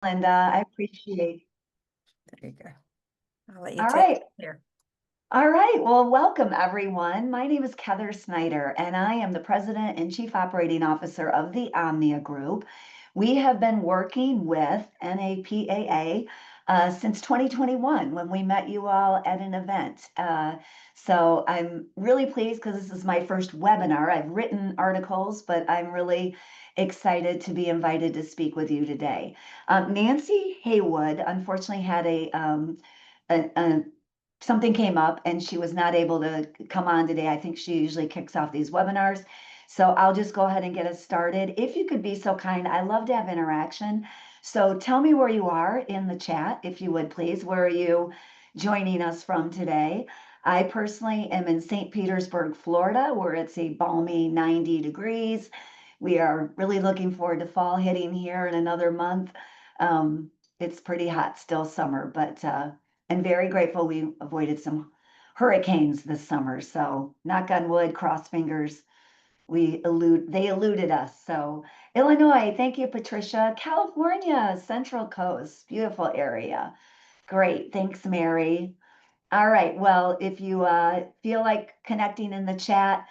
Linda. I appreciate. There you go. I'll let you All take right. it here. All right. Well, welcome everyone. My name is Keather Snyder, and I am the President and Chief Operating Officer of the Omnia Group. We have been working with NAPAA since 2021 when we met you all at an event. So I'm really pleased because this is my first webinar. I've written articles, but I'm really excited to be invited to speak with you today. Nancy Haywood unfortunately had a something came up and she was not able to come on today. I think she usually kicks off these webinars. So I'll just go ahead and get us started. If you could be so kind, I love to have interaction. So tell me where you are in the chat, if you would please. Where are you joining us from today? I personally am in St. Petersburg, Florida, where it's a balmy 90 degrees. We are really looking forward to fall hitting here in another month. It's pretty hot, still summer, but and very grateful we avoided some hurricanes this summer. So knock on wood, cross fingers. They eluded us. So Illinois, thank you, Patricia. California, Central Coast, beautiful area. Great, thanks, Mary. All right, well, if you feel like connecting in the chat,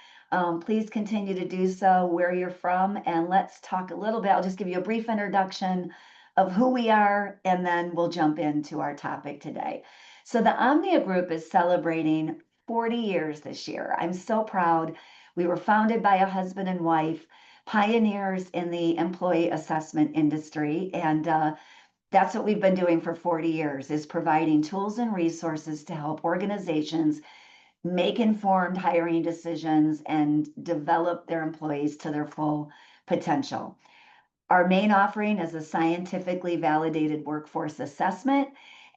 please continue to do so where you're from. And let's talk a little bit. I'll just give you a brief introduction of who we are, and then we'll jump into our topic today. So the Omnia Group is celebrating 40 years this year. I'm so proud. We were founded by a husband and wife, pioneers in the employee assessment industry, and that's what we've been doing for 40 years, is providing tools and resources to help organizations make informed hiring decisions and develop their employees to their full potential. Our main offering is a scientifically validated workforce assessment.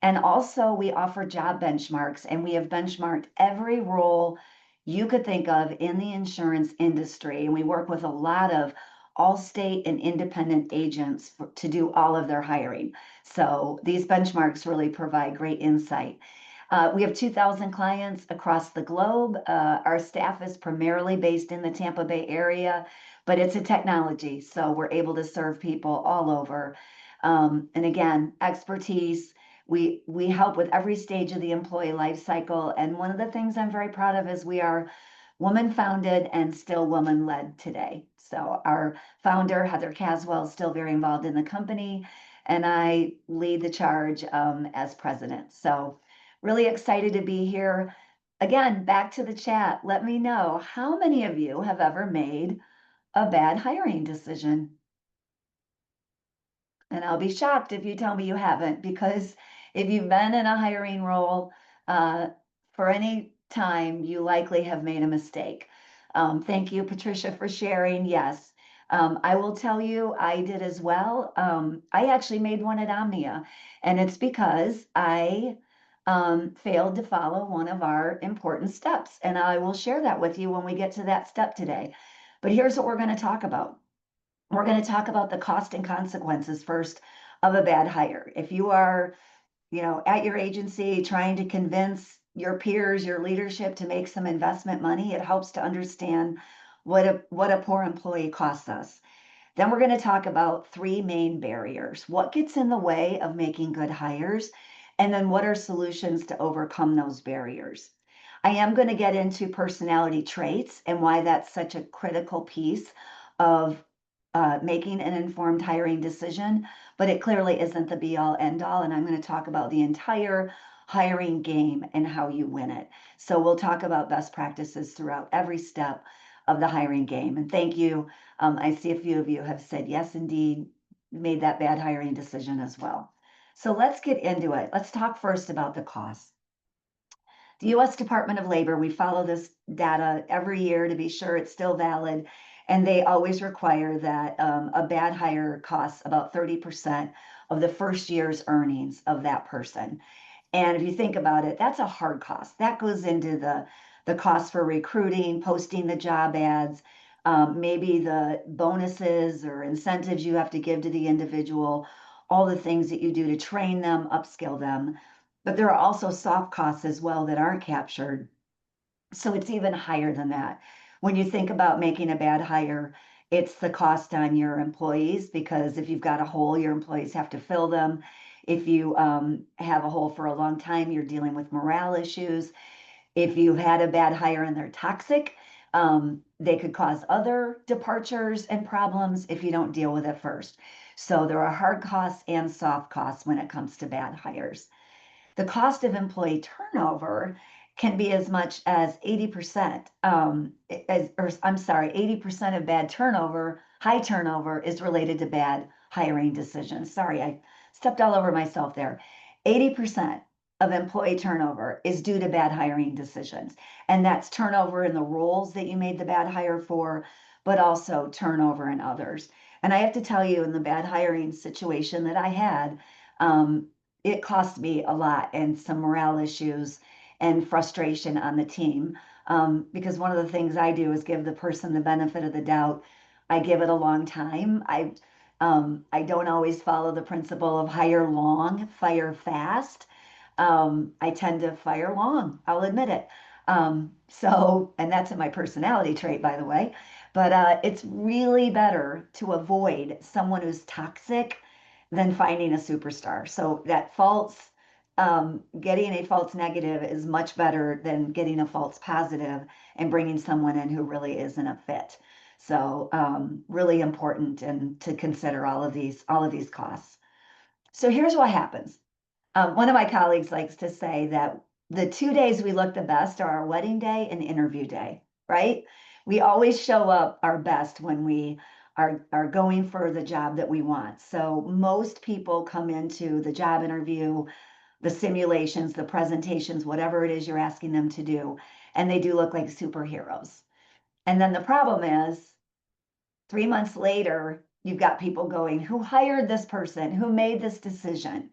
And also we offer job benchmarks, and we have benchmarked every role you could think of in the insurance industry. And we work with a lot of all-state and independent agents to do all of their hiring. So these benchmarks really provide great insight. We have 2,000 clients across the globe. Our staff is primarily based in the Tampa Bay area, but it's a technology, so we're able to serve people all over. And again, expertise. We help with every stage of the employee life cycle. And one of the things I'm very proud of is we are woman founded and still woman led today. So our founder, Heather Caswell, is still very involved in the company, and I lead the charge as president. So really excited to be here. Again, back to the chat. Let me know how many of you have ever made a bad hiring decision. And I'll be shocked if you tell me you haven't, because if you've been in a hiring role for any time, you likely have made a mistake. Thank you, Patricia, for sharing. Yes, I will tell you, I did as well. I actually made one at Omnia, and it's because I failed to follow one of our important steps. And I will share that with you when we get to that step today. But here's what we're going to talk about. We're going to talk about the cost and consequences first of a bad hire. If you are, at your agency trying to convince your peers, your leadership to make some investment money, it helps to understand what a poor employee costs us. Then we're going to talk about three main barriers. What gets in the way of making good hires? And then what are solutions to overcome those barriers? I am going to get into personality traits and why that's such a critical piece of making an informed hiring decision, but it clearly isn't the be all end all. And I'm going to talk about the entire hiring game and how you win it. So we'll talk about best practices throughout every step of the hiring game. And thank you. I see a few of you have said, yes, indeed, made that bad hiring decision as well. So let's get into it. Let's talk first about the costs. The US Department of Labor, we follow this data every year to be sure it's still valid. And they always require that a bad hire costs about 30% of the first year's earnings of that person. And if you think about it, that's a hard cost. That goes into the cost for recruiting, posting the job ads, maybe the bonuses or incentives you have to give to the individual, all the things that you do to train them, upskill them. But there are also soft costs as well that aren't captured. So it's even higher than that. When you think about making a bad hire, It's the cost on your employees because if you've got a hole, your employees have to fill them. If you have a hole for a long time, you're dealing with morale issues. If you had a bad hire and they're toxic, they could cause other departures and problems if you don't deal with it first. So there are hard costs and soft costs when it comes to bad hires. The cost of employee turnover can be as much as 80%, or I'm sorry, 80% of bad turnover, high turnover is related to bad hiring decisions. Sorry, I stepped all over myself there. 80% of employee turnover is due to bad hiring decisions. And that's turnover in the roles that you made the bad hire for, but also turnover in others. And I have to tell you, in the bad hiring situation that I had, it cost me a lot and some morale issues and frustration on the team. Because one of the things I do is give the person the benefit of the doubt. I give it a long time. I don't always follow the principle of hire long, fire fast. I tend to fire long, I'll admit it. And that's in my personality trait, by the way. But it's really better to avoid someone who's toxic than finding a superstar. So that getting a false negative is much better than getting a false positive and bringing someone in who really isn't a fit. So really important and to consider all of these costs. So here's what happens. One of my colleagues likes to say that the 2 days we look the best are our wedding day and interview day, right? We always show up our best when we are going for the job that we want. So most people come into the job interview, the simulations, the presentations, whatever it is you're asking them to do, and they do look like superheroes. And then the problem is 3 months later, you've got people going, who hired this person? Who made this decision?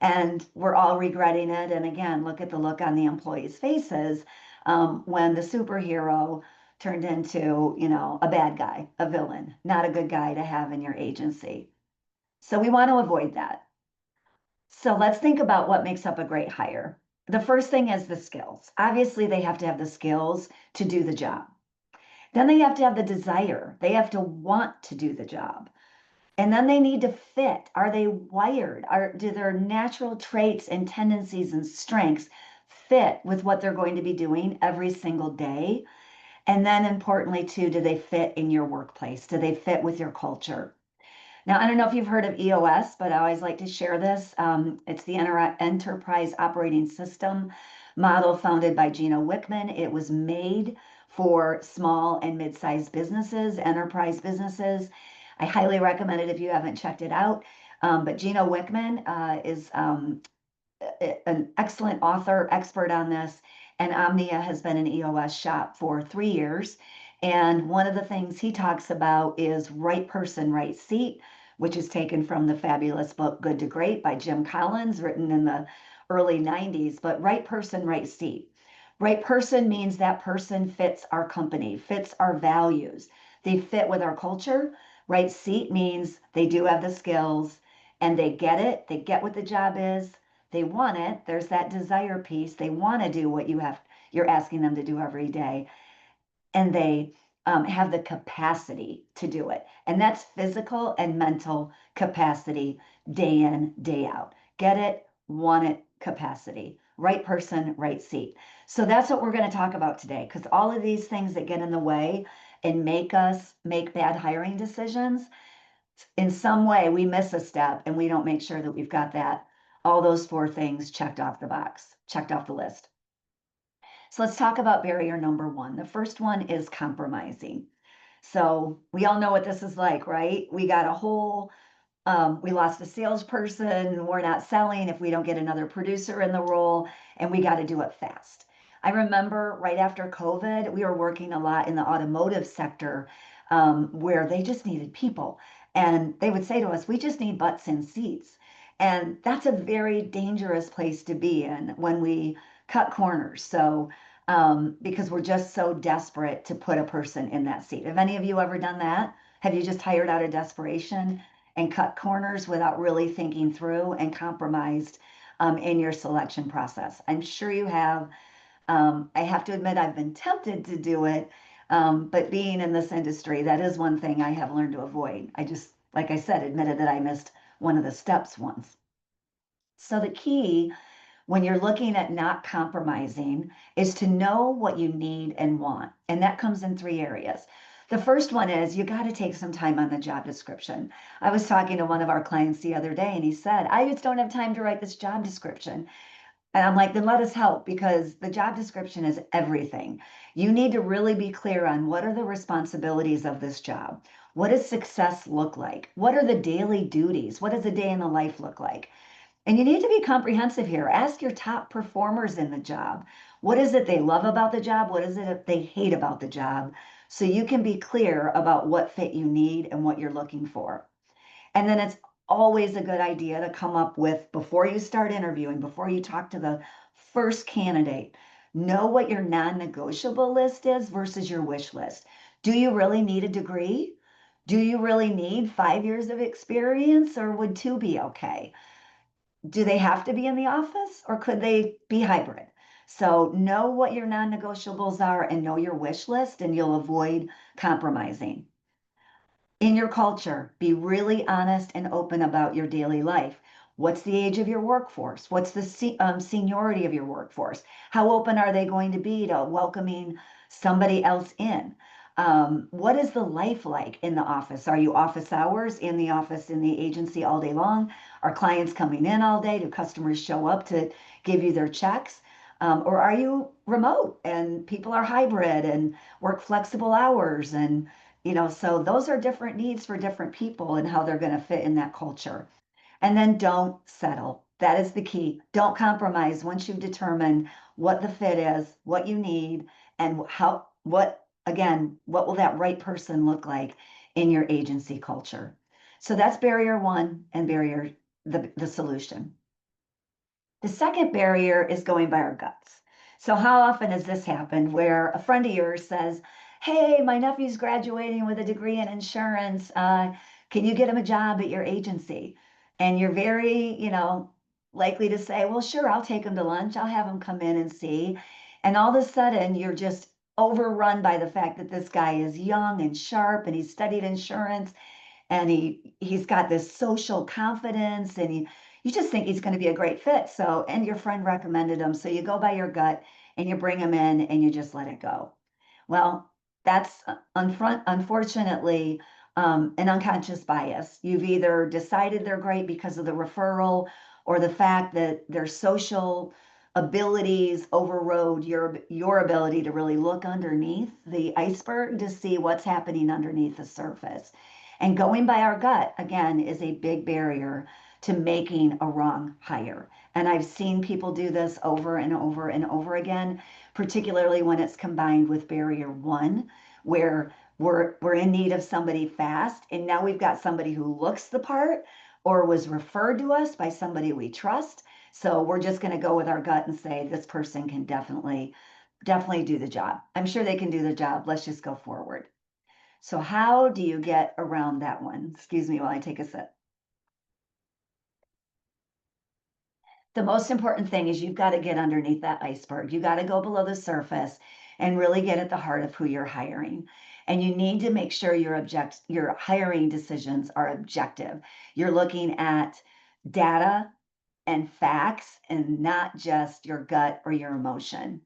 And we're all regretting it. And again, look at the look on the employees' faces when the superhero turned into, a bad guy, a villain, not a good guy to have in your agency. So we want to avoid that. So let's think about what makes up a great hire. The first thing is the skills. Obviously, they have to have the skills to do the job. Then they have to have the desire. They have to want to do the job. And then they need to fit. Are they wired? Do their natural traits and tendencies and strengths fit with what they're going to be doing every single day? And then importantly, too, do they fit in your workplace? Do they fit with your culture? Now, I don't know if you've heard of EOS, but I always like to share this. It's the Enterprise Operating System model founded by Gino Wickman. It was made for small and mid-sized businesses, enterprise businesses. I highly recommend it if you haven't checked it out. But Gino Wickman is an excellent author, expert on this, and Omnia has been an EOS shop for 3 years. And one of the things he talks about is right person, right seat, which is taken from the fabulous book Good to Great by Jim Collins, written in the early 90s. But right person, right seat. Right person means that person fits our company, fits our values. They fit with our culture. Right seat means they do have the skills and they get it. They get what the job is. They want it. There's that desire piece. They want to do what you're asking them to do every day. And they have the capacity to do it. And that's physical and mental capacity day in, day out. Get it, want it, capacity. Right person, right seat. So that's what we're going to talk about today, because all of these things that get in the way and make us make bad hiring decisions, in some way we miss a step and we don't make sure that we've got all those 4 things checked off the box, checked off the list. So let's talk about barrier number 1. The first one is compromising. So we all know what this is like, right? We got a whole we lost a salesperson, we're not selling if we don't get another producer in the role, and we got to do it fast. I remember right after COVID, we were working a lot in the automotive sector where they just needed people. And they would say to us, we just need butts in seats. And that's a very dangerous place to be in when we cut corners. So, because we're just so desperate to put a person in that seat. Have any of you ever done that? Have you just hired out of desperation and cut corners without really thinking through and compromised in your selection process? I'm sure you have. I have to admit, I've been tempted to do it, But being in this industry, that is one thing I have learned to avoid. I just, like I said, admitted that I missed one of the steps once. So the key when you're looking at not compromising is to know what you need and want. And that comes in three areas. The first one is you got to take some time on the job description. I was talking to one of our clients the other day and he said, I just don't have time to write this job description. And I'm like, then let us help because the job description is everything. You need to really be clear on what are the responsibilities of this job? What does success look like? What are the daily duties? What does a day in the life look like? And you need to be comprehensive here. Ask your top performers in the job. What is it they love about the job? What is it they hate about the job? So you can be clear about what fit you need and what you're looking for. And then it's always a good idea to come up with, before you start interviewing, before you talk to the first candidate, know what your non-negotiable list is versus your wish list. Do you really need a degree? Do you really need 5 years of experience, or would 2 be okay? Do they have to be in the office or could they be hybrid? So know what your non-negotiables are and know your wish list, and you'll avoid compromising. In your culture, be really honest and open about your daily life. What's the age of your workforce? What's the seniority of your workforce? How open are they going to be to welcoming somebody else in? What is the life like in the office? Are you office hours in the office, in the agency all day long? Are clients coming in all day? Do customers show up to give you their checks? Or are you remote and people are hybrid and work flexible hours? And so those are different needs for different people and how they're going to fit in that culture. And then don't settle. That is the key. Don't compromise once you've determined what the fit is, what you need, and what will that right person look like in your agency culture. So that's barrier one and the solution. The second barrier is going by our guts. So, how often has this happened where a friend of yours says, hey, my nephew's graduating with a degree in insurance. Can you get him a job at your agency? And you're very, likely to say, well, sure, I'll take him to lunch. I'll have him come in and see. And all of a sudden, you're just overrun by the fact that this guy is young and sharp and he's studied insurance and he's got this social confidence and you just think he's going to be a great fit. So, and your friend recommended him, so you go by your gut and you bring him in and you just let it go. Well, that's unfortunately an unconscious bias. You've either decided they're great because of the referral or the fact that their social abilities overrode your ability to really look underneath the iceberg to see what's happening underneath the surface. And going by our gut, again, is a big barrier to making a wrong hire. And I've seen people do this over and over and over again, particularly when it's combined with barrier one, where we're in need of somebody fast. And now we've got somebody who looks the part or was referred to us by somebody we trust. So we're just going to go with our gut and say this person can definitely do the job. I'm sure they can do the job. Let's just go forward. So how do you get around that one? Excuse me while I take a sip. The most important thing is you've got to get underneath that iceberg. You got to go below the surface and really get at the heart of who you're hiring. And you need to make sure your hiring decisions are objective. You're looking at data and facts and not just your gut or your emotion.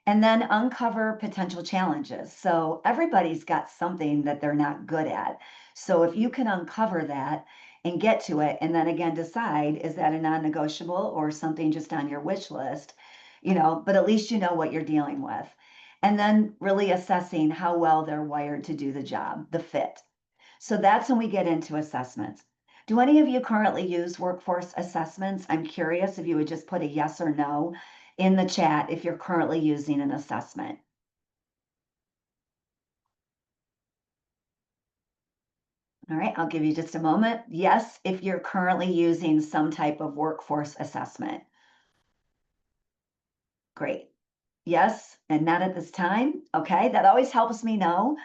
And then uncover potential challenges. So everybody's got something that they're not good at. So if you can uncover that and get to it, and then again decide, is that a non-negotiable or something just on your wish list? But at least you know what you're dealing with. And then really assessing how well they're wired to do the job, the fit. So that's when we get into assessments. Do any of you currently use workforce assessments? I'm curious if you would just put a yes or no in the chat if you're currently using an assessment. All right, I'll give you just a moment. Yes, if you're currently using some type of workforce assessment. Great. Yes, and not at this time. Okay, that always helps me know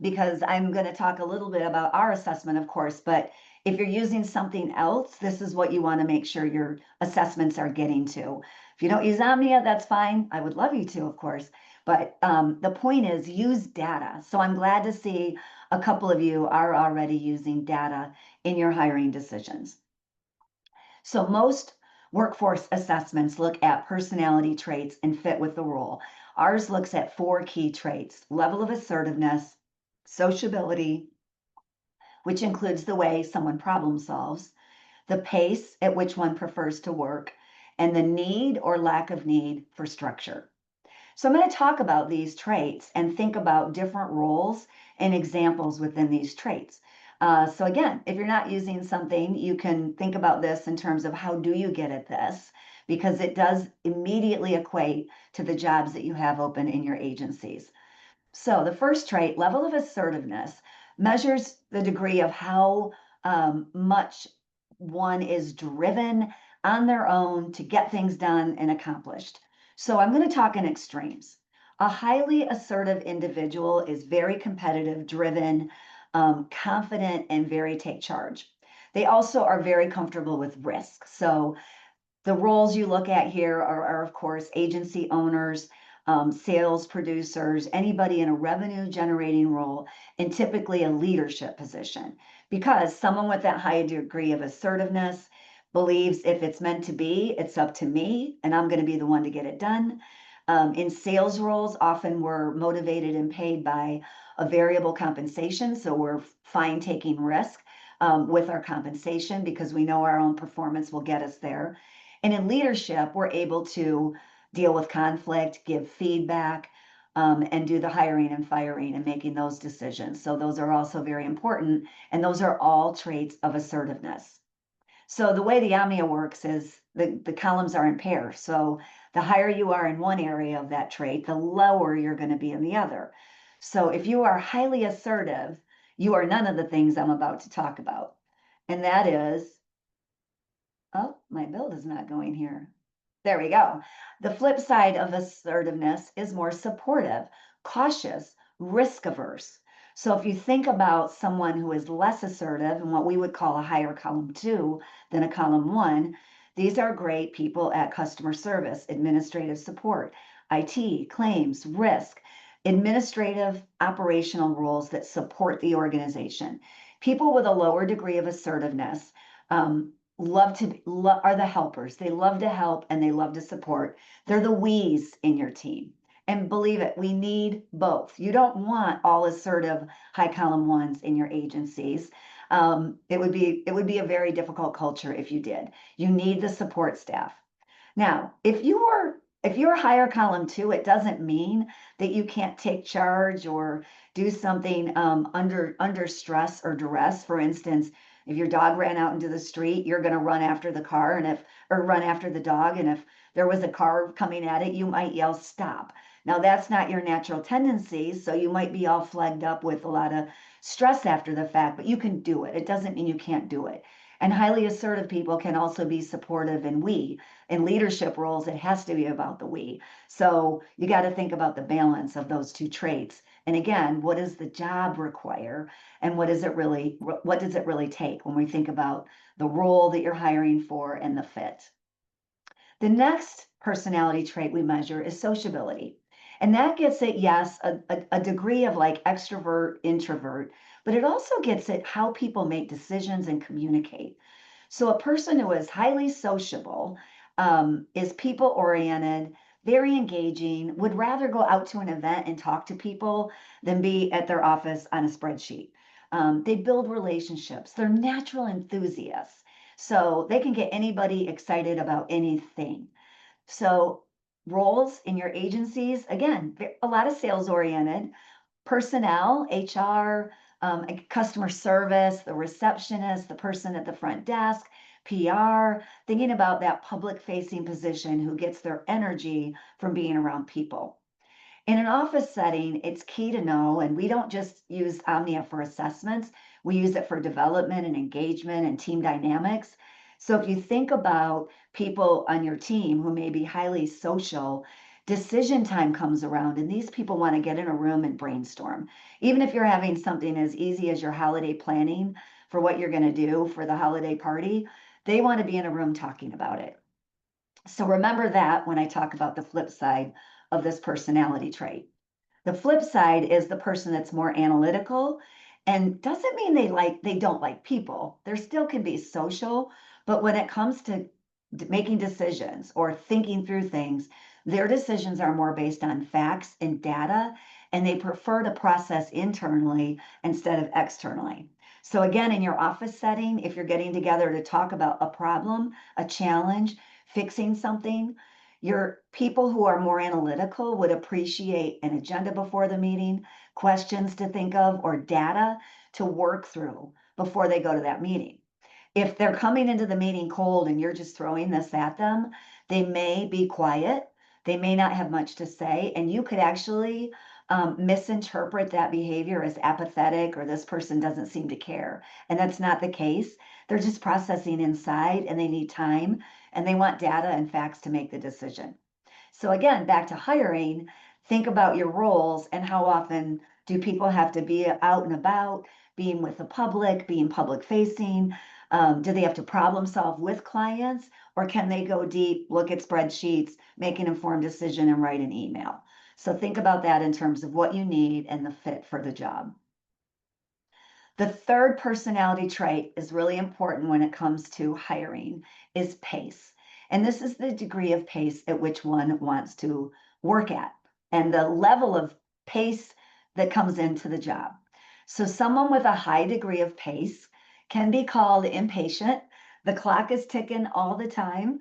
because I'm going to talk a little bit about our assessment, of course, but if you're using something else, this is what you want to make sure your assessments are getting to. If you don't use Omnia, that's fine. I would love you to, of course, But the point is use data. So I'm glad to see a couple of you are already using data in your hiring decisions. So most workforce assessments look at personality traits and fit with the role. Ours looks at 4 key traits: level of assertiveness, sociability, which includes the way someone problem solves, the pace at which one prefers to work, and the need or lack of need for structure. So I'm going to talk about these traits and think about different roles and examples within these traits. So again, if you're not using something, you can think about this in terms of how do you get at this, because it does immediately equate to the jobs that you have open in your agencies. So the first trait, level of assertiveness, measures the degree of how much one is driven on their own to get things done and accomplished. So I'm going to talk in extremes. A highly assertive individual is very competitive, driven, confident, and very take charge. They also are very comfortable with risk. So the roles you look at here are of course, agency owners, sales producers, anybody in a revenue generating role, and typically a leadership position. Because someone with that high degree of assertiveness believes if it's meant to be, it's up to me, and I'm going to be the one to get it done. In sales roles, often we're motivated and paid by a variable compensation, so we're fine taking risk with our compensation because we know our own performance will get us there. And in leadership, we're able to deal with conflict, give feedback, and do the hiring and firing and making those decisions. So those are also very important. And those are all traits of assertiveness. So the way the Omnia works is the columns are in pairs. So the higher you are in one area of that trait, the lower you're going to be in the other. So if you are highly assertive, you are none of the things I'm about to talk about. And that is, oh, my build is not going here. There we go. The flip side of assertiveness is more supportive, cautious, risk averse. So if you think about someone who is less assertive and what we would call a higher column 2 than a column 1, these are great people at customer service, administrative support, IT, claims, risk, administrative operational roles that support the organization. People with a lower degree of assertiveness are the helpers. They love to help and they love to support. They're the we's in your team. And believe it, we need both. You don't want all assertive high column 1s in your agencies. It would be a very difficult culture if you did. You need the support staff. Now, if you're higher column 2, it doesn't mean that you can't take charge or do something under stress or duress. For instance, if your dog ran out into the street, you're going to run after the car or run after the dog. And if there was a car coming at it, you might yell, stop. Now, that's not your natural tendency. So you might be all flagged up with a lot of stress after the fact, but you can do it. It doesn't mean you can't do it. And highly assertive people can also be supportive and we. In leadership roles, it has to be about the we. So you got to think about the balance of those 2 traits. And again, what does the job require? And what does it really take when we think about the role that you're hiring for and the fit? The next personality trait we measure is sociability. And that gets at, yes, a degree of like extrovert, introvert, but it also gets at how people make decisions and communicate. So a person who is highly sociable, is people oriented, very engaging, would rather go out to an event and talk to people than be at their office on a spreadsheet. They build relationships. They're natural enthusiasts. So they can get anybody excited about anything. So roles in your agencies, again, a lot of sales oriented, personnel, HR, customer service, the receptionist, the person at the front desk, PR, thinking about that public facing position who gets their energy from being around people. In an office setting, it's key to know, and we don't just use Omnia for assessments, we use it for development and engagement and team dynamics. So if you think about people on your team who may be highly social, decision time comes around and these people want to get in a room and brainstorm. Even if you're having something as easy as your holiday planning for what you're going to do for the holiday party, they want to be in a room talking about it. So remember that when I talk about the flip side of this personality trait. The flip side is the person that's more analytical, and doesn't mean they don't like people. There still can be social, but when it comes to making decisions or thinking through things, their decisions are more based on facts and data, and they prefer to process internally instead of externally. So again, in your office setting, if you're getting together to talk about a problem, a challenge, fixing something, your people who are more analytical would appreciate an agenda before the meeting, questions to think of, or data to work through before they go to that meeting. If they're coming into the meeting cold and you're just throwing this at them, they may be quiet. They may not have much to say, and you could actually misinterpret that behavior as apathetic or this person doesn't seem to care. And that's not the case. They're just processing inside and they need time and they want data and facts to make the decision. So again, back to hiring, think about your roles and how often do people have to be out and about, being with the public, being public facing? Do they have to problem solve with clients, or can they go deep, look at spreadsheets, make an informed decision, and write an email? So think about that in terms of what you need and the fit for the job. The third personality trait is really important when it comes to hiring is pace. And this is the degree of pace at which one wants to work at and the level of pace that comes into the job. So someone with a high degree of pace can be called impatient. The clock is ticking all the time.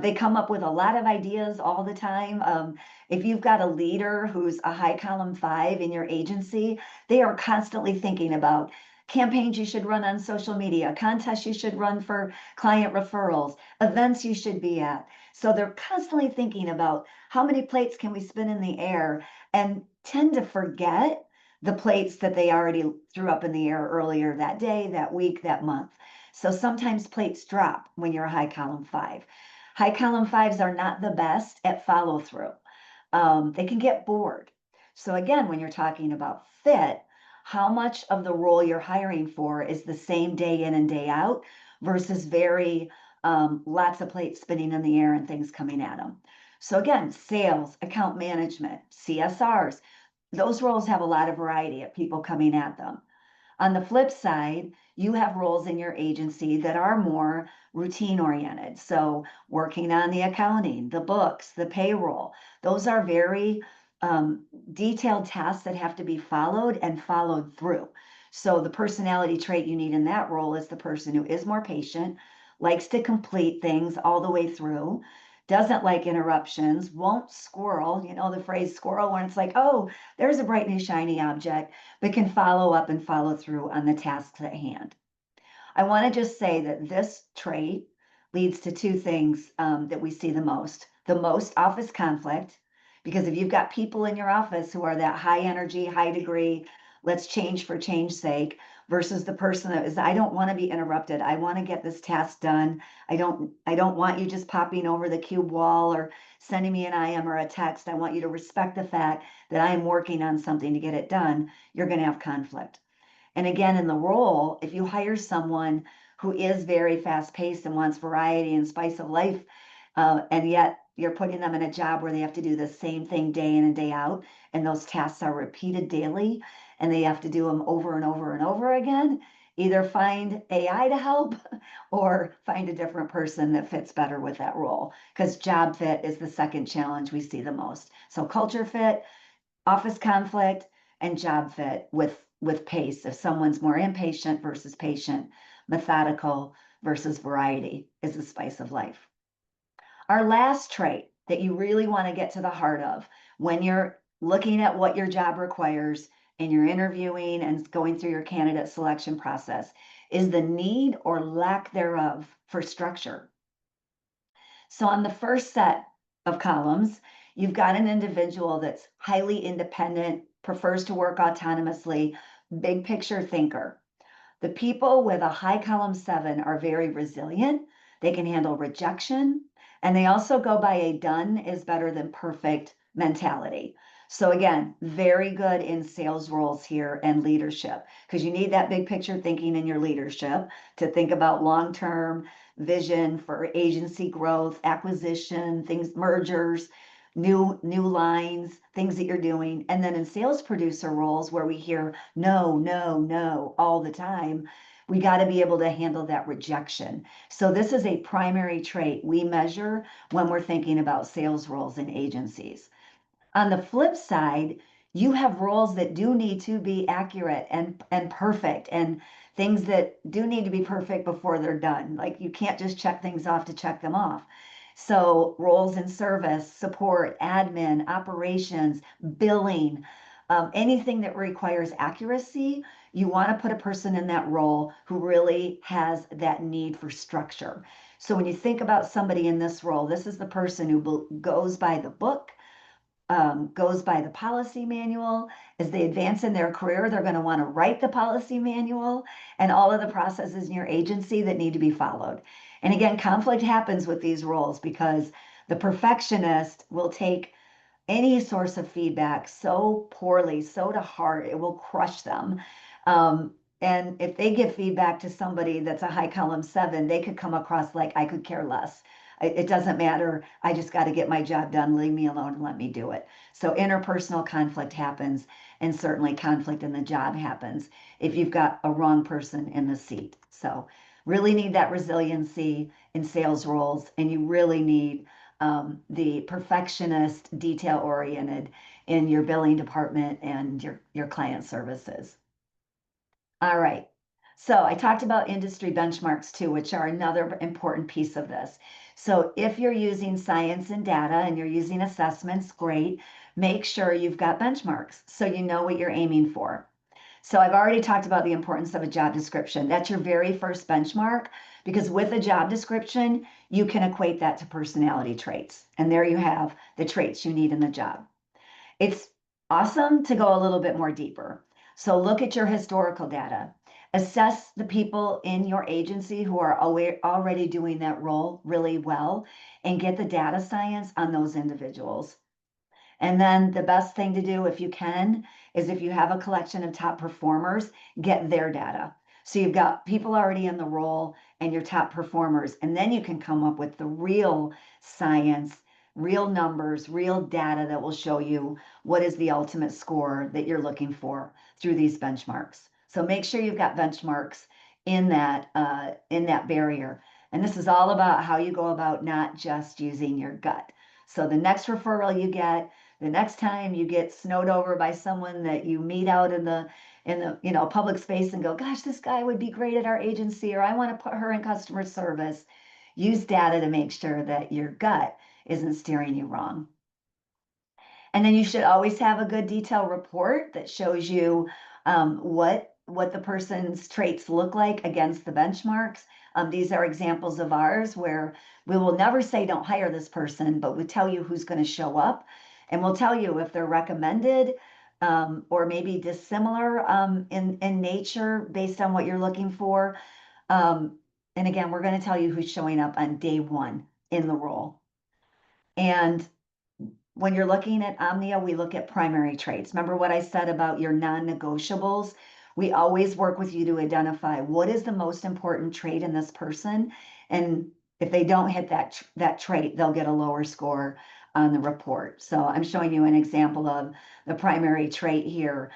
They come up with a lot of ideas all the time. If you've got a leader who's a high column 5 in your agency, they are constantly thinking about campaigns you should run on social media, contests you should run for client referrals, events you should be at. So they're constantly thinking about how many plates can we spin in the air and tend to forget the plates that they already threw up in the air earlier that day, that week, that month. So sometimes plates drop when you're a high column 5. High column 5s are not the best at follow through. They can get bored. So again, when you're talking about fit, how much of the role you're hiring for is the same day in and day out versus very lots of plates spinning in the air and things coming at them. So again, sales, account management, CSRs, those roles have a lot of variety of people coming at them. On the flip side, you have roles in your agency that are more routine oriented. So working on the accounting, the books, the payroll, those are very detailed tasks that have to be followed and followed through. So the personality trait you need in that role is the person who is more patient, likes to complete things all the way through, doesn't like interruptions, won't squirrel, you know, the phrase squirrel when it's like, oh, there's a bright new shiny object, but can follow up and follow through on the tasks at hand. I want to just say that this trait leads to two things that we see the most office conflict, because if you've got people in your office who are that high energy, high degree, let's change for change sake, versus the person that is, I don't want to be interrupted. I want to get this task done. I don't want you just popping over the cube wall or sending me an IM or a text. I want you to respect the fact that I am working on something to get it done. You're going to have conflict. And again, in the role, if you hire someone who is very fast paced and wants variety and spice of life, and yet you're putting them in a job where they have to do the same thing day in and day out, and those tasks are repeated daily, and they have to do them over and over and over again, either find AI to help or find a different person that fits better with that role. Because job fit is the second challenge we see the most. So culture fit, office conflict, and job fit with pace. If someone's more impatient versus patient, methodical versus variety is the spice of life. Our last trait that you really want to get to the heart of when you're looking at what your job requires and you're interviewing and going through your candidate selection process is the need or lack thereof for structure. So on the first set of columns, you've got an individual that's highly independent, prefers to work autonomously, big picture thinker. The people with a high column 7 are very resilient. They can handle rejection, and they also go by a done is better than perfect mentality. So again, very good in sales roles here and leadership, because you need that big picture thinking in your leadership to think about long-term vision for agency growth, acquisition, things, mergers. new lines, things that you're doing. And then in sales producer roles where we hear no, no, no all the time, we got to be able to handle that rejection. So this is a primary trait we measure when we're thinking about sales roles in agencies. On the flip side, you have roles that do need to be accurate and perfect, and things that do need to be perfect before they're done. Like you can't just check things off to check them off. So roles in service, support, admin, operations, billing, anything that requires accuracy, you want to put a person in that role who really has that need for structure. So when you think about somebody in this role, this is the person who goes by the book, goes by the policy manual. As they advance in their career, they're going to want to write the policy manual and all of the processes in your agency that need to be followed. And again, conflict happens with these roles because the perfectionist will take any source of feedback so poorly, so to heart, it will crush them. Um, and if they give feedback to somebody that's a high column 7, they could come across like I could care less. It doesn't matter. I just got to get my job done. Leave me alone and let me do it. So interpersonal conflict happens, and certainly conflict in the job happens if you've got a wrong person in the seat. So really need that resiliency in sales roles, and you really need the perfectionist, detail oriented in your billing department and your client services. All right. So I talked about industry benchmarks too, which are another important piece of this. So if you're using science and data and you're using assessments, great. Make sure you've got benchmarks so you know what you're aiming for. So I've already talked about the importance of a job description. That's your very first benchmark because with a job description, you can equate that to personality traits. And there you have the traits you need in the job. It's awesome to go a little bit more deeper. So look at your historical data. Assess the people in your agency who are already doing that role really well and get the data science on those individuals. And then the best thing to do, if you can, is if you have a collection of top performers, get their data. So you've got people already in the role and your top performers, and then you can come up with the real science, real numbers, real data that will show you what is the ultimate score that you're looking for through these benchmarks. So make sure you've got benchmarks in that barrier. And this is all about how you go about not just using your gut. So the next referral you get, the next time you get snowed over by someone that you meet out in the public space and go, gosh, this guy would be great at our agency, or I want to put her in customer service. Use data to make sure that your gut isn't steering you wrong. And then you should always have a good detailed report that shows you what the person's traits look like against the benchmarks. These are examples of ours where we will never say don't hire this person, but we tell you who's going to show up, and we'll tell you if they're recommended or maybe dissimilar in nature based on what you're looking for. And again, we're going to tell you who's showing up on day one in the role. And when you're looking at Omnia, we look at primary traits. Remember what I said about your non-negotiables? We always work with you to identify what is the most important trait in this person. And if they don't hit that trait, they'll get a lower score on the report. So I'm showing you an example of the primary trait here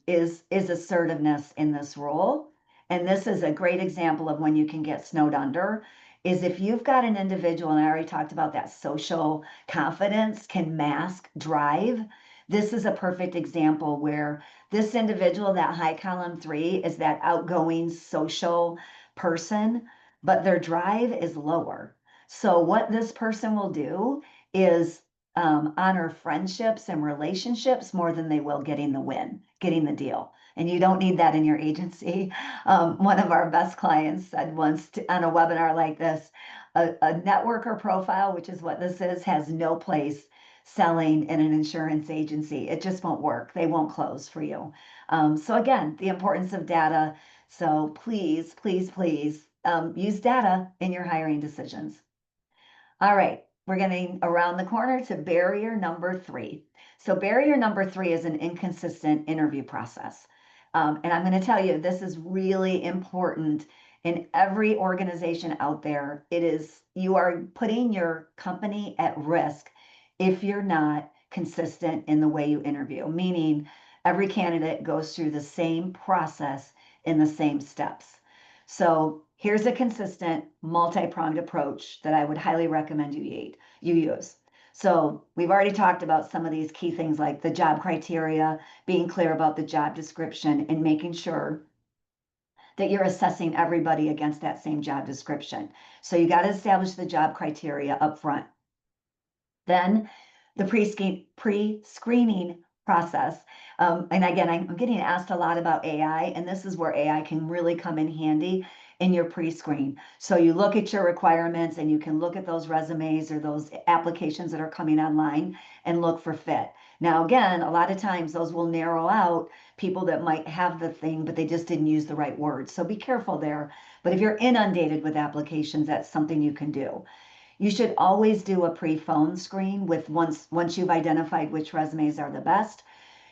is assertiveness in this role. And this is a great example of when you can get snowed under, is if you've got an individual, and I already talked about that social confidence can mask drive. This is a perfect example where this individual, that high column 3, is that outgoing social person, but their drive is lower. So what this person will do is honor friendships and relationships more than they will getting the win, getting the deal. And you don't need that in your agency. One of our best clients said once on a webinar like this, a networker profile, which is what this is, has no place selling in an insurance agency. It just won't work. They won't close for you. So again, the importance of data. So please, please, please use data in your hiring decisions. All right, we're getting around the corner to barrier number 3. So barrier number 3 is an inconsistent interview process. And I'm going to tell you, this is really important in every organization out there. You are putting your company at risk if you're not consistent in the way you interview, meaning every candidate goes through the same process in the same steps. So here's a consistent multi-pronged approach that I would highly recommend you use. So we've already talked about some of these key things like the job criteria, being clear about the job description, and making sure that you're assessing everybody against that same job description. So you got to establish the job criteria up front. Then the pre-screening process. And again, I'm getting asked a lot about AI, and this is where AI can really come in handy in your pre-screen. So you look at your requirements and you can look at those resumes or those applications that are coming online and look for fit. Now, again, a lot of times those will narrow out people that might have the thing, but they just didn't use the right words. So be careful there. But if you're inundated with applications, that's something you can do. You should always do a pre-phone screen with once you've identified which resumes are the best.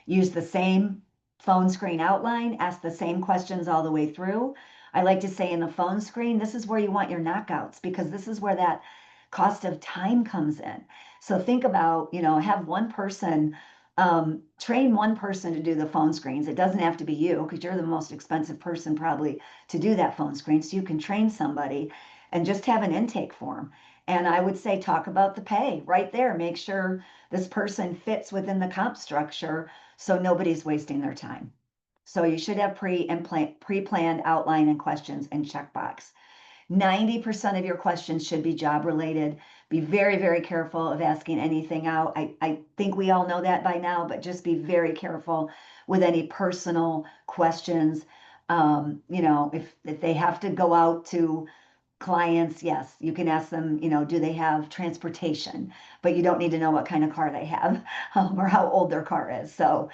Use the same phone screen outline, ask the same questions all the way through. I like to say in the phone screen, this is where you want your knockouts because this is where that cost of time comes in. So think about, have one person, train one person to do the phone screens. It doesn't have to be you because you're the most expensive person probably to do that phone screen. So you can train somebody and just have an intake form. And I would say talk about the pay right there. Make sure this person fits within the comp structure so nobody's wasting their time. So you should have pre-planned outline and questions and checkbox. 90% of your questions should be job related. Be very, very careful of asking anything out. I think we all know that by now, but just be very careful with any personal questions. If they have to go out to clients, yes, you can ask them, do they have transportation? But you don't need to know what kind of car they have or how old their car is. So,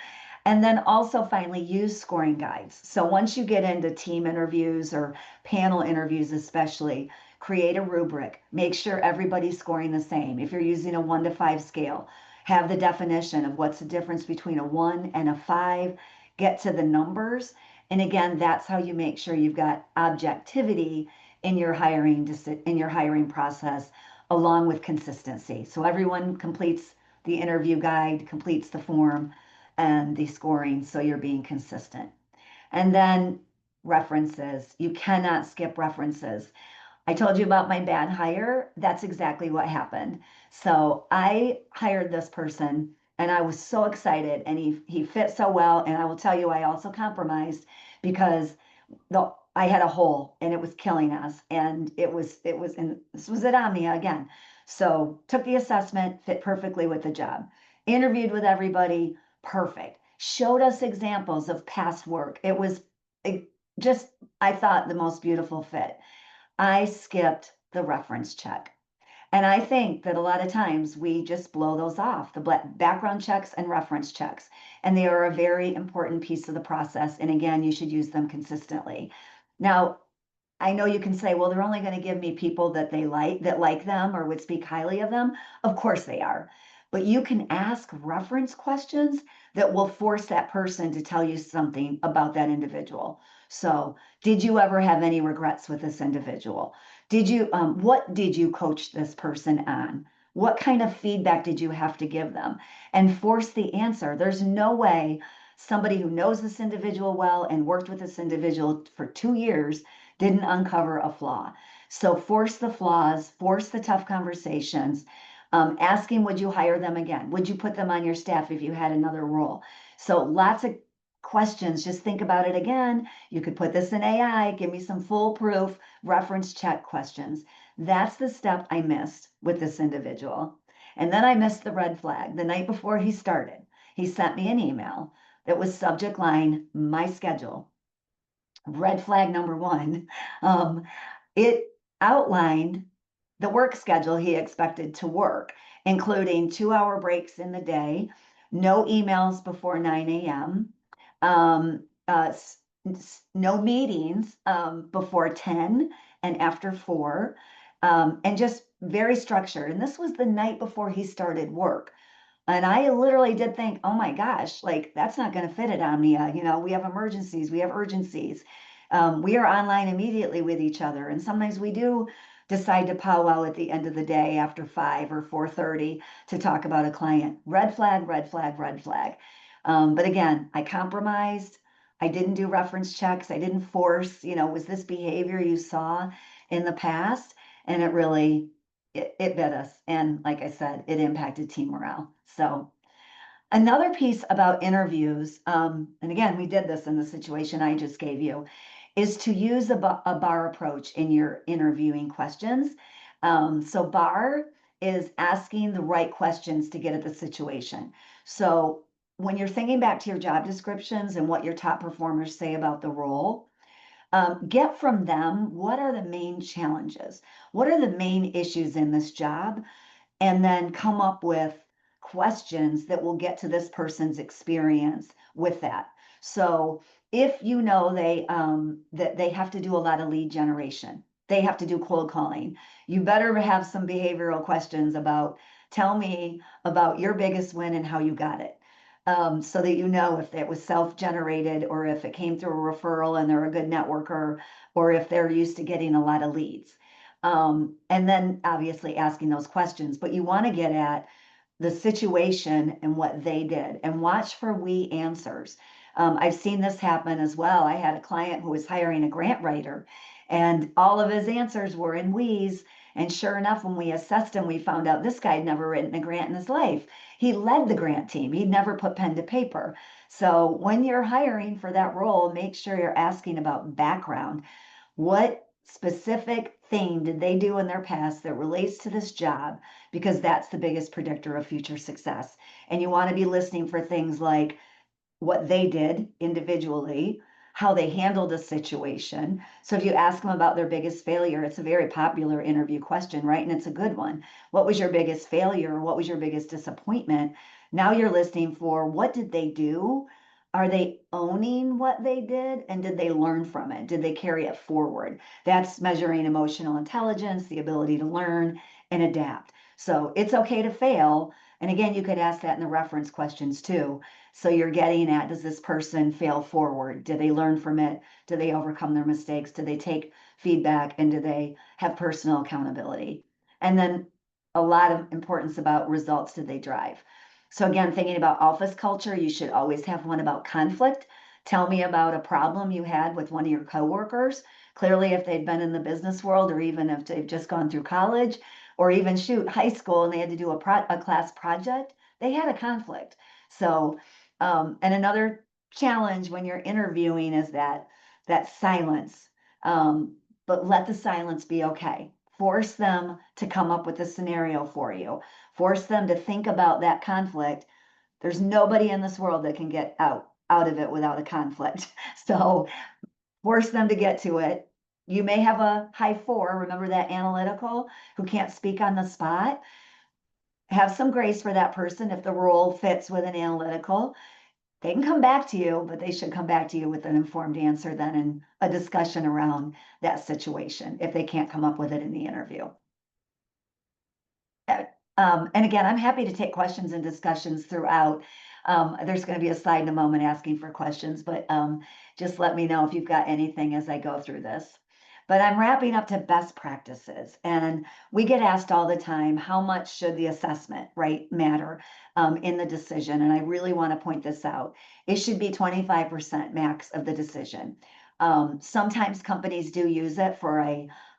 and then also finally use scoring guides. So once you get into team interviews or panel interviews, especially, create a rubric. Make sure everybody's scoring the same. If you're using a 1 to 5 scale, have the definition of what's the difference between a 1 and a 5. Get to the numbers. And again, that's how you make sure you've got objectivity in your hiring process along with consistency. So everyone completes the interview guide, completes the form and the scoring so you're being consistent. And then references. You cannot skip references. I told you about my bad hire. That's exactly what happened. So I hired this person and I was so excited and he fit so well. And I will tell you, I also compromised because I had a hole and it was killing us. And this was at Omnia again. So took the assessment, fit perfectly with the job, interviewed with everybody, perfect. Showed us examples of past work. It was just, I thought, the most beautiful fit. I skipped the reference check. And I think that a lot of times we just blow those off, the background checks and reference checks. And they are a very important piece of the process. And again, you should use them consistently. Now, I know you can say, well, they're only going to give me people that like them or would speak highly of them. Of course they are. But you can ask reference questions that will force that person to tell you something about that individual. So, did you ever have any regrets with this individual? What did you coach this person on? What kind of feedback did you have to give them? And force the answer. There's no way somebody who knows this individual well and worked with this individual for 2 years didn't uncover a flaw. So force the flaws, force the tough conversations. Asking, would you hire them again? Would you put them on your staff if you had another role? So lots of questions. Just think about it again. You could put this in AI, give me some foolproof reference check questions. That's the step I missed with this individual. And then I missed the red flag. The night before he started, he sent me an email that was subject line, my schedule. Red flag number one. It outlined the work schedule he expected to work, including 2 hour breaks in the day, no emails before 9 a.m., no meetings before 10 and after 4, and just very structured. And this was the night before he started work. And I literally did think, oh my gosh, like that's not going to fit at Omnia. We have emergencies, we have urgencies. We are online immediately with each other. And sometimes we do decide to powwow at the end of the day after 5 or 4:30 to talk about a client. Red flag, red flag, red flag. But again, I compromised. I didn't do reference checks. I didn't force, was this behavior you saw in the past? And it really, it bit us. And like I said, it impacted team morale. So another piece about interviews, and again, we did this in the situation I just gave you, is to use a bar approach in your interviewing questions. So bar is asking the right questions to get at the situation. So when you're thinking back to your job descriptions and what your top performers say about the role, get from them what are the main challenges? What are the main issues in this job? And then come up with questions that will get to this person's experience with that. So if you know that they have to do a lot of lead generation, they have to do cold calling, you better have some behavioral questions about, tell me about your biggest win and how you got it. So that you know if it was self-generated or if it came through a referral and they're a good networker, or if they're used to getting a lot of leads. And then obviously asking those questions, but you want to get at the situation and what they did and watch for we answers. I've seen this happen as well. I had a client who was hiring a grant writer, and all of his answers were in we's. And sure enough, when we assessed him, we found out this guy had never written a grant in his life. He led the grant team, he'd never put pen to paper. So when you're hiring for that role, make sure you're asking about background. What specific thing did they do in their past that relates to this job? Because that's the biggest predictor of future success. And you want to be listening for things like what they did individually, how they handled a situation. So if you ask them about their biggest failure, it's a very popular interview question, right? And it's a good one. What was your biggest failure? What was your biggest disappointment? Now you're listening for what did they do? Are they owning what they did? And did they learn from it? Did they carry it forward? That's measuring emotional intelligence, the ability to learn and adapt. So it's okay to fail. And again, you could ask that in the reference questions too. So you're getting at, does this person fail forward? Do they learn from it? Do they overcome their mistakes? Do they take feedback? And do they have personal accountability? And then a lot of importance about results did they drive? So again, thinking about office culture, you should always have one about conflict. Tell me about a problem you had with one of your coworkers. Clearly, if they'd been in the business world, or even if they've just gone through college, or even shoot high school and they had to do a class project, they had a conflict. So and another challenge when you're interviewing is that silence. But let the silence be okay. Force them to come up with a scenario for you. Force them to think about that conflict. There's nobody in this world that can get out of it without a conflict. So force them to get to it. You may have a high 4, remember that analytical, who can't speak on the spot. Have some grace for that person if the role fits with an analytical. They can come back to you, but they should come back to you with an informed answer then and a discussion around that situation if they can't come up with it in the interview. And again, I'm happy to take questions and discussions throughout. There's going to be a slide in a moment asking for questions, but just let me know if you've got anything as I go through this. But I'm wrapping up to best practices. And we get asked all the time, how much should the assessment, right, matter in the decision? And I really want to point this out. It should be 25% max of the decision. Sometimes companies do use it for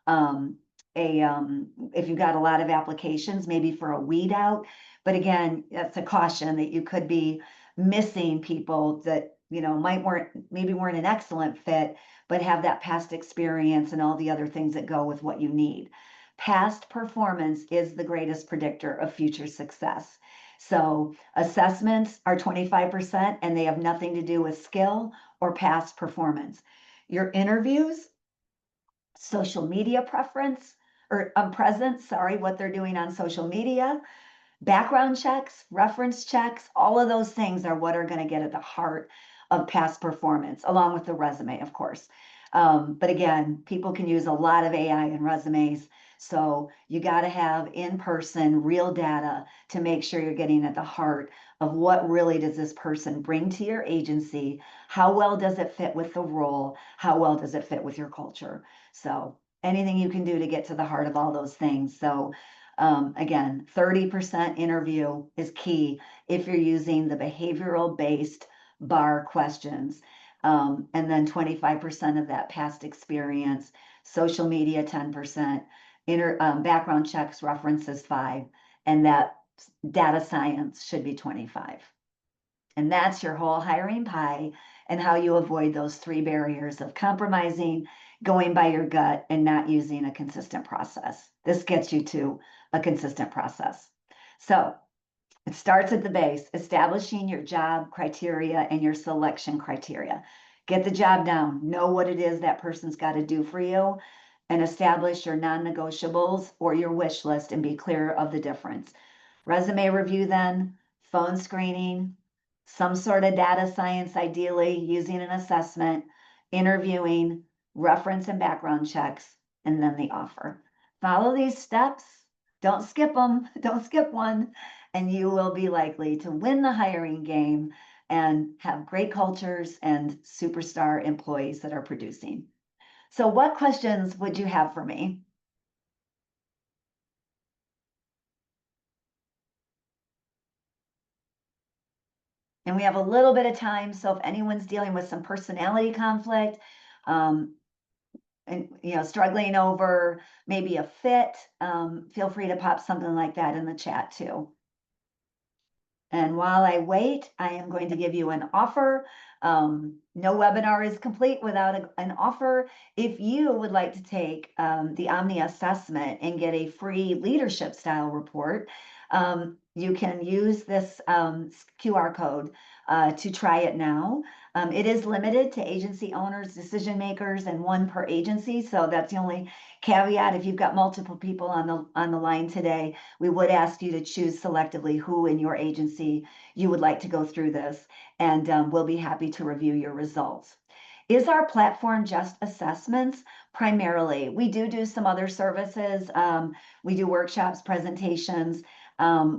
um, if you've got a lot of applications, maybe for a weed out. But again, that's a caution that you could be missing people that maybe weren't an excellent fit, but have that past experience and all the other things that go with what you need. Past performance is the greatest predictor of future success. So assessments are 25% and they have nothing to do with skill or past performance. Your interviews, social media preference or presence, sorry, what they're doing on social media, background checks, reference checks, all of those things are what are going to get at the heart of past performance, along with the resume, of course. But again, people can use a lot of AI in resumes. So you got to have in-person real data to make sure you're getting at the heart of what really does this person bring to your agency? How well does it fit with the role? How well does it fit with your culture? So anything you can do to get to the heart of all those things. So again, 30% interview is key if you're using the behavioral based bar questions. And then 25% of that past experience, social media 10%, background checks, references 5, and that data science should be 25. And that's your whole hiring pie and how you avoid those 3 barriers of compromising, going by your gut, and not using a consistent process. This gets you to a consistent process. So it starts at the base, establishing your job criteria and your selection criteria. Get the job down, know what it is that person's got to do for you, and establish your non-negotiables or your wish list and be clear of the difference. Resume review then, phone screening, some sort of data science, ideally using an assessment, interviewing, reference and background checks, and then the offer. Follow these steps. Don't skip them. Don't skip one. And you will be likely to win the hiring game and have great cultures and superstar employees that are producing. So what questions would you have for me? And we have a little bit of time, so if anyone's dealing with some personality conflict, and struggling over maybe a fit, feel free to pop something like that in the chat too. And while I wait, I am going to give you an offer. No webinar is complete without an offer. If you would like to take the Omnia assessment and get a free leadership style report, you can use this QR code to try it now. It is limited to agency owners, decision makers, and 1 per agency. So that's the only caveat. If you've got multiple people on the line today, we would ask you to choose selectively who in your agency you would like to go through this, and we'll be happy to review your results. Is our platform just assessments? Primarily, we do some other services. We do workshops, presentations.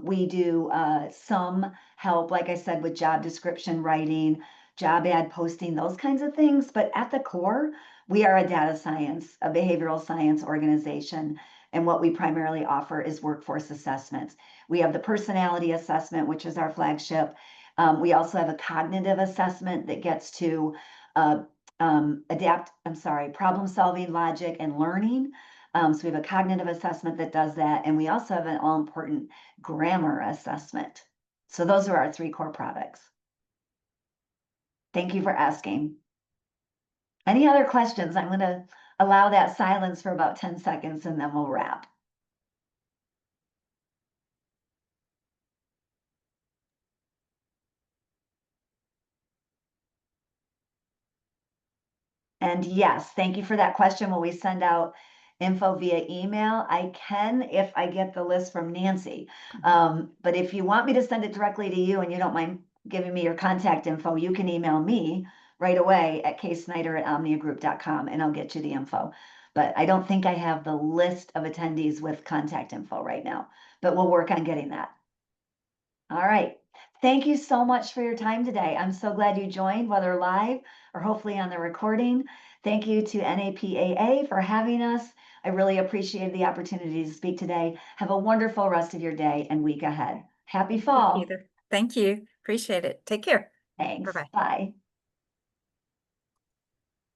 We do some help, like I said, with job description writing, job ad posting, those kinds of things. But at the core, we are a data science, a behavioral science organization. And what we primarily offer is workforce assessments. We have the personality assessment, which is our flagship. We also have a cognitive assessment that gets to problem solving, logic, and learning. So we have a cognitive assessment that does that. And we also have an all-important grammar assessment. So those are our 3 core products. Thank you for asking. Any other questions? I'm going to allow that silence for about 10 seconds and then we'll wrap. And yes, thank you for that question. Will we send out info via email? I can if I get the list from Nancy. But if you want me to send it directly to you and you don't mind giving me your contact info, you can email me right away at ksnyder@omniagroup.com and I'll get you the info. But I don't think I have the list of attendees with contact info right now, but we'll work on getting that. All right. Thank you so much for your time today. I'm so glad you joined, whether live or hopefully on the recording. Thank you to NAPAA for having us. I really appreciated the opportunity to speak today. Have a wonderful rest of your day and week ahead. Happy fall. Thank you. Appreciate it. Take care. Thanks. Bye-bye. Bye.